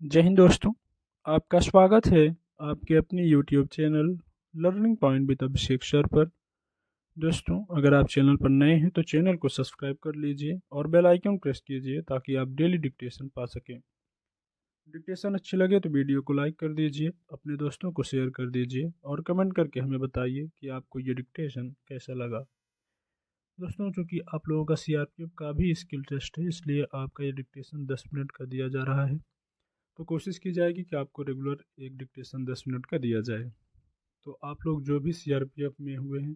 जय हिंद दोस्तों। आपका स्वागत है आपके अपने YouTube channel learning point with Abhishek sir पर। दोस्तों, अगर आप चैनल पर नए हैं तो चैनल को सब्सक्राइब कर लीजिए और बेल आइकन प्रेस कीजिए ताकि आप डेली डिक्टेशन पा सकें। डिक्टेशन अच्छी लगे तो वीडियो को लाइक कर दीजिए, अपने दोस्तों को शेयर कर दीजिए और कमेंट करके हमें बताइए कि आपको ये डिक्टेशन कैसा लगा। दोस्तों, चूँकि आप लोगों का CRPF का भी स्किल टेस्ट है, इसलिए आपका ये डिक्टेशन 10 मिनट का दिया जा रहा है। तो कोशिश की जाएगी कि आपको रेगुलर एक डिक्टेशन 10 मिनट का दिया जाए। तो आप लोग जो भी CRPF में हुए हैं,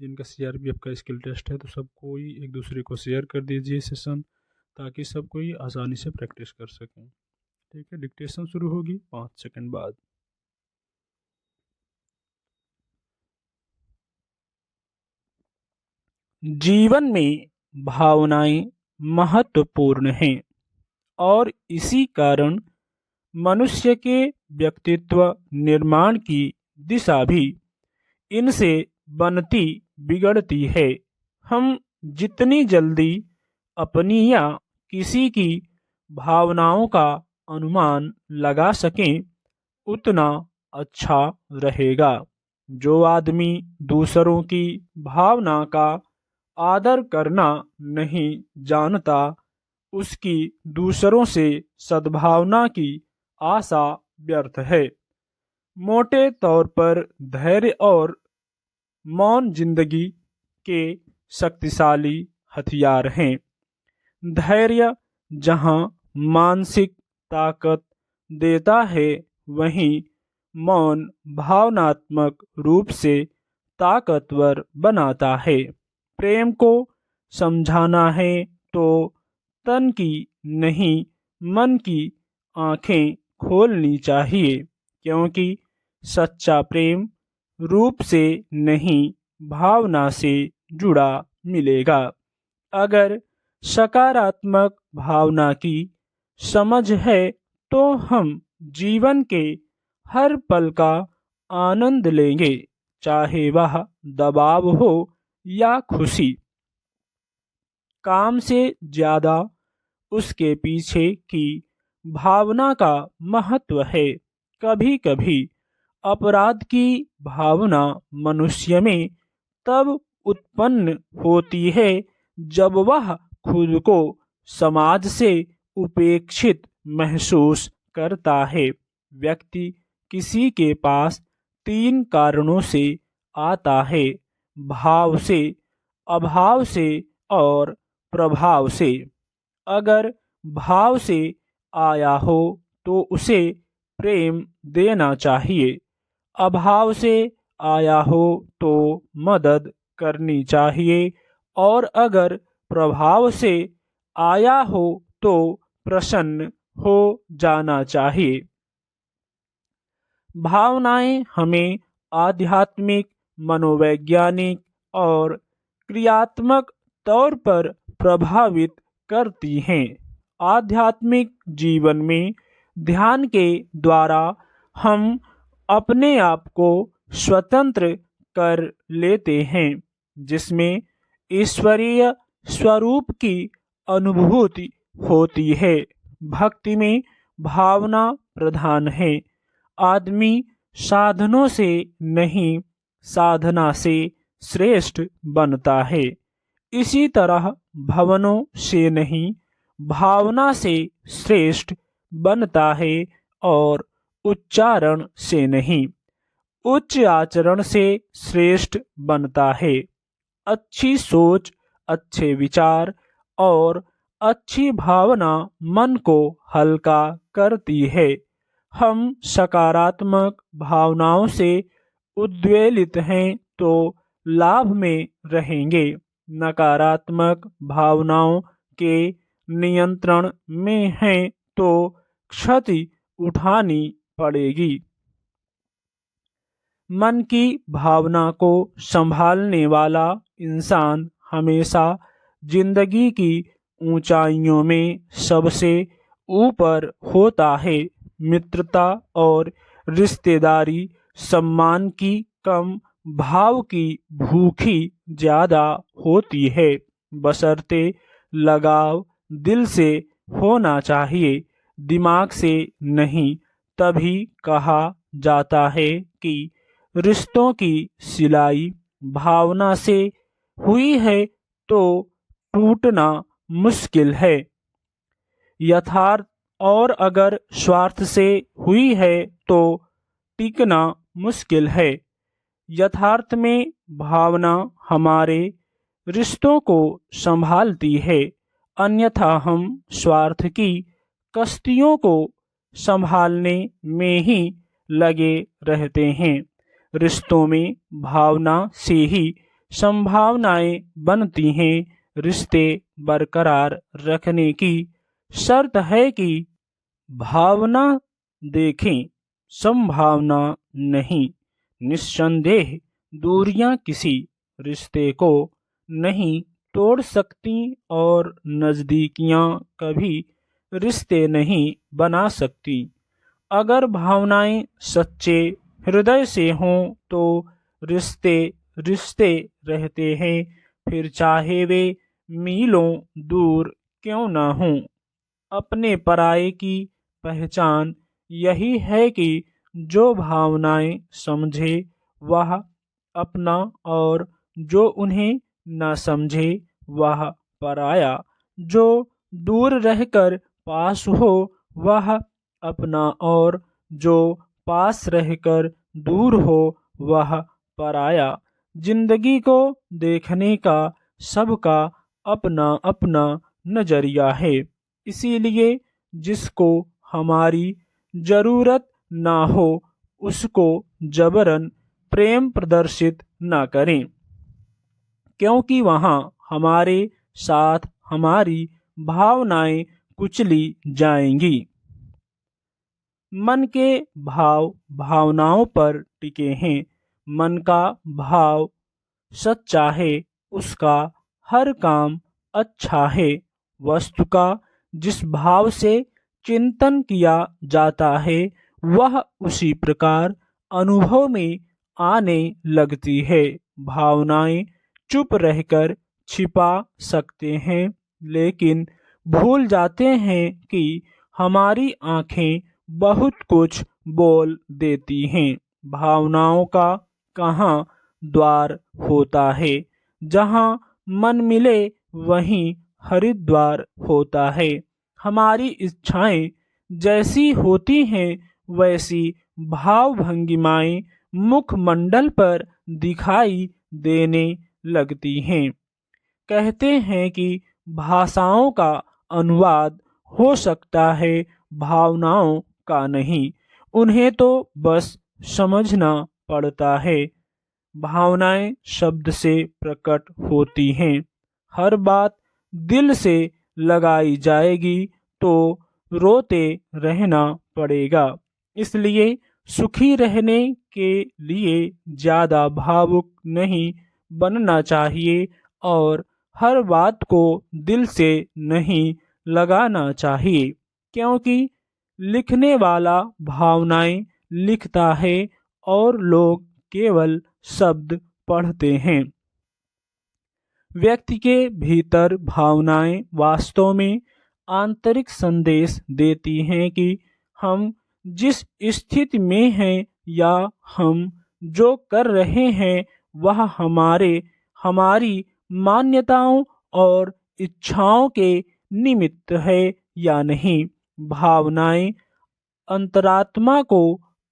जिनका CRPF का स्किल टेस्ट है, तो सब कोई एक दूसरे को शेयर कर दीजिए सेशन, ताकि सब कोई आसानी से प्रैक्टिस कर सकें। ठीक है, डिक्टेशन शुरू होगी 5 सेकंड बाद। जीवन में भावनाएं महत्वपूर्ण हैं और इसी कारण मनुष्य के व्यक्तित्व निर्माण की दिशा भी इनसे बनती बिगड़ती है। हम जितनी जल्दी अपनी या किसी की भावनाओं का अनुमान लगा सकें, उतना अच्छा रहेगा। जो आदमी दूसरों की भावना का आदर करना नहीं जानता, उसकी दूसरों से सद्भावना की आशा व्यर्थ है। मोटे तौर पर धैर्य और मौन जिंदगी के शक्तिशाली हथियार हैं। धैर्य जहां मानसिक ताकत देता है, वहीं मौन भावनात्मक रूप से ताकतवर बनाता है। प्रेम को समझाना है तो तन की नहीं, मन की आंखें खोलनी चाहिए, क्योंकि सच्चा प्रेम रूप से नहीं, भावना से जुड़ा मिलेगा। अगर सकारात्मक भावना की समझ है तो हम जीवन के हर पल का आनंद लेंगे, चाहे वह दबाव हो या खुशी। काम से ज्यादा उसके पीछे की भावना का महत्व है। कभी कभी अपराध की भावना मनुष्य में तब उत्पन्न होती है जब वह खुद को समाज से उपेक्षित महसूस करता है। व्यक्ति किसी के पास 3 कारणों से आता है: भाव से, अभाव से और प्रभाव से। अगर भाव से आया हो तो उसे प्रेम देना चाहिए। अभाव से आया हो तो मदद करनी चाहिए, और अगर प्रभाव से आया हो तो प्रसन्न हो जाना चाहिए। भावनाएं हमें आध्यात्मिक, मनोवैज्ञानिक और क्रियात्मक तौर पर प्रभावित करती हैं। आध्यात्मिक जीवन में ध्यान के द्वारा हम अपने आप को स्वतंत्र कर लेते हैं, जिसमें ईश्वरीय स्वरूप की अनुभूति होती है। भक्ति में भावना प्रधान है। आदमी साधनों से नहीं, साधना से श्रेष्ठ बनता है। इसी तरह भवनों से नहीं, भावना से श्रेष्ठ बनता है, और उच्चारण से नहीं, उच्च आचरण से श्रेष्ठ बनता है। अच्छी सोच, अच्छे विचार और अच्छी भावना मन को हल्का करती है। हम सकारात्मक भावनाओं से उद्वेलित हैं तो लाभ में रहेंगे। नकारात्मक भावनाओं के नियंत्रण में हैं तो क्षति उठानी पड़ेगी। मन की भावना को संभालने वाला इंसान हमेशा जिंदगी की ऊंचाइयों में सबसे ऊपर होता है। मित्रता और रिश्तेदारी सम्मान की कम, भाव की भूखी ज्यादा होती है। बशर्ते लगाव दिल से होना चाहिए। दिमाग से नहीं, तभी कहा जाता है कि रिश्तों की सिलाई भावना से हुई है तो टूटना मुश्किल है। यथार्थ और अगर स्वार्थ से हुई है तो टिकना मुश्किल है। यथार्थ में भावना हमारे रिश्तों को संभालती है, अन्यथा हम स्वार्थ की कश्तियों को संभालने में ही लगे रहते हैं। रिश्तों में भावना से ही संभावनाएं बनती हैं। रिश्ते बरकरार रखने की शर्त है कि भावना देखें, संभावना नहीं। निस्संदेह दूरियां किसी रिश्ते को नहीं तोड़ सकती और नजदीकियां कभी रिश्ते नहीं बना सकती। अगर भावनाएं सच्चे हृदय से हों तो रिश्ते रिश्ते रहते हैं, फिर चाहे वे मीलों दूर क्यों ना हों। अपने पराये की पहचान यही है कि जो भावनाएं समझे वह अपना और जो उन्हें न समझे वह पराया। जो दूर रहकर पास हो वह अपना और जो पास रहकर दूर हो वह पराया। जिंदगी को देखने का सबका अपना अपना नजरिया है, इसीलिए जिसको हमारी जरूरत ना हो उसको जबरन प्रेम प्रदर्शित ना करें, क्योंकि वहाँ हमारे साथ हमारी भावनाएं कुचली जाएंगी। मन के भाव भावनाओं पर टिके हैं। मन का भाव सच्चा है, उसका हर काम अच्छा है। वस्तु का जिस भाव से चिंतन किया जाता है वह उसी प्रकार अनुभव में आने लगती है। भावनाएं चुप रहकर छिपा सकते हैं, लेकिन भूल जाते हैं कि हमारी आंखें बहुत कुछ बोल देती हैं। भावनाओं का कहाँ द्वार होता है, जहाँ मन मिले वहीं हरिद्वार होता है। हमारी इच्छाएं जैसी होती हैं वैसी भाव भंगिमाएं मुखमंडल पर दिखाई देने लगती हैं। कहते हैं कि भाषाओं का अनुवाद हो सकता है, भावनाओं का नहीं। उन्हें तो बस समझना पड़ता है। भावनाएं शब्द से प्रकट होती हैं। हर बात दिल से लगाई जाएगी तो रोते रहना पड़ेगा। इसलिए सुखी रहने के लिए ज्यादा भावुक नहीं बनना चाहिए और हर बात को दिल से नहीं लगाना चाहिए, क्योंकि लिखने वाला भावनाएं लिखता है और लोग केवल शब्द पढ़ते हैं। व्यक्ति के भीतर भावनाएं वास्तव में आंतरिक संदेश देती हैं कि हम जिस स्थिति में हैं या हम जो कर रहे हैं वह हमारी मान्यताओं और इच्छाओं के निमित्त है या नहीं। भावनाएं अंतरात्मा को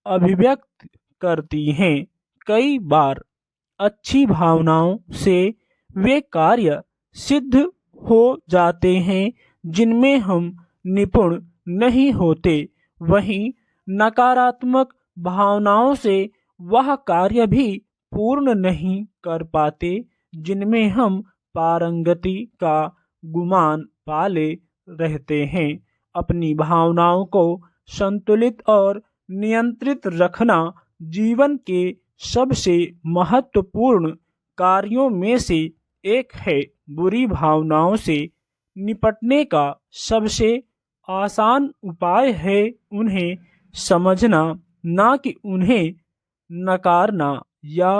अभिव्यक्त करती हैं। कई बार अच्छी भावनाओं से वे कार्य सिद्ध हो जाते हैं जिनमें हम निपुण नहीं होते। वहीं नकारात्मक भावनाओं से वह कार्य भी पूर्ण नहीं कर पाते जिनमें हम पारंगति का गुमान पाले रहते हैं। अपनी भावनाओं को संतुलित और नियंत्रित रखना जीवन के सबसे महत्वपूर्ण कार्यों में से एक है। बुरी भावनाओं से निपटने का सबसे आसान उपाय है उन्हें समझना, ना कि उन्हें नकारना या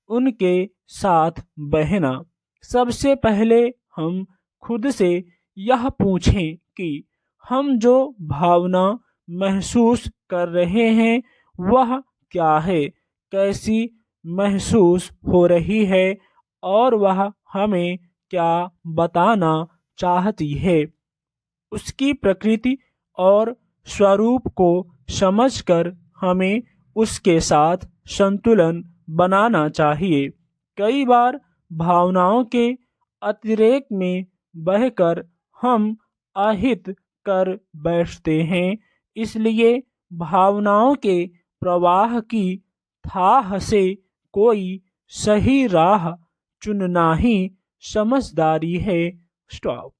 उनके साथ बहना। सबसे पहले हम खुद से यह पूछें कि हम जो भावना महसूस कर रहे हैं वह क्या है, कैसी महसूस हो रही है और वह हमें क्या बताना चाहती है। उसकी प्रकृति और स्वरूप को समझकर हमें उसके साथ संतुलन बनाना चाहिए। कई बार भावनाओं के अतिरेक में बहकर हम अहित कर बैठते हैं, इसलिए भावनाओं के प्रवाह की थाह से कोई सही राह चुनना ही समझदारी है। स्टॉप।